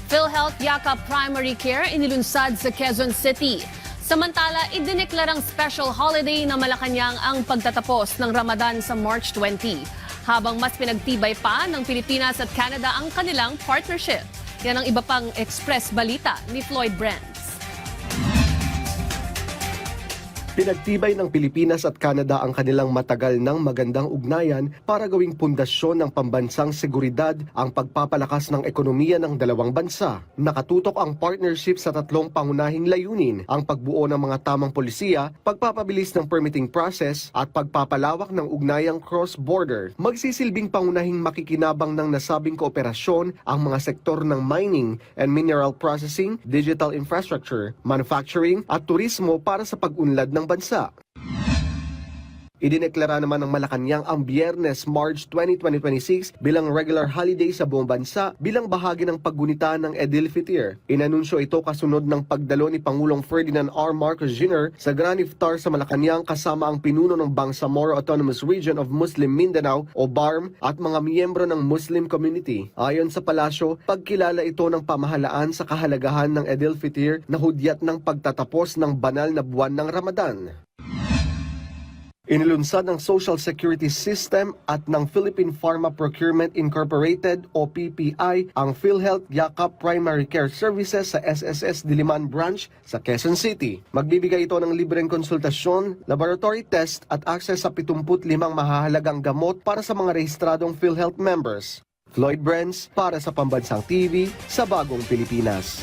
PhilHealth Yakap Primary Care inilunsad sa Quezon City. Samantala, idineklarang special holiday na Malacanang ang pagtatapos ng Ramadan sa March 20. Habang mas pinagtibay pa ng Pilipinas at Canada ang kanilang partnership. Yan ang iba pang express balita ni Floyd Brands. Pinagtibay ng Pilipinas at Canada ang kanilang matagal ng magandang ugnayan para gawing pundasyon ng pambansang seguridad ang pagpapalakas ng ekonomiya ng dalawang bansa. Nakatutok ang partnership sa tatlong pangunahing layunin, ang pagbuo ng mga tamang polisiya, pagpapabilis ng permitting process at pagpapalawak ng ugnayang cross-border. Magsisilbing pangunahing makikinabang ng nasabing kooperasyon ang mga sektor ng mining and mineral processing, digital infrastructure, manufacturing at turismo para sa pag-unlad ng bansa. Idineklara naman ng Malacanang ang Biyernes, March 20, 2026 bilang regular holiday sa buong bansa bilang bahagi ng paggunita ng Eidul Fitr. Inanunsyo ito kasunod ng pagdalo ni Pangulong Ferdinand R. Marcos Jr. sa Grand Iftar sa Malacanang kasama ang pinuno ng Bangsamoro Autonomous Region of Muslim Mindanao o BARM at mga miyembro ng Muslim community. Ayon sa palasyo, pagkilala ito ng pamahalaan sa kahalagahan ng Eidul Fitr na hudyat ng pagtatapos ng banal na buwan ng Ramadan. Inilunsad ng Social Security System at ng Philippine Pharma Procurement Incorporated o PPI ang PhilHealth Yakap Primary Care Services sa SSS Diliman Branch sa Quezon City. Magbibigay ito ng libreng konsultasyon, laboratory test at access sa 75 mahahalagang gamot para sa mga rehistradong PhilHealth members. Floyd Brands para sa Pambansang TV sa Bagong Pilipinas.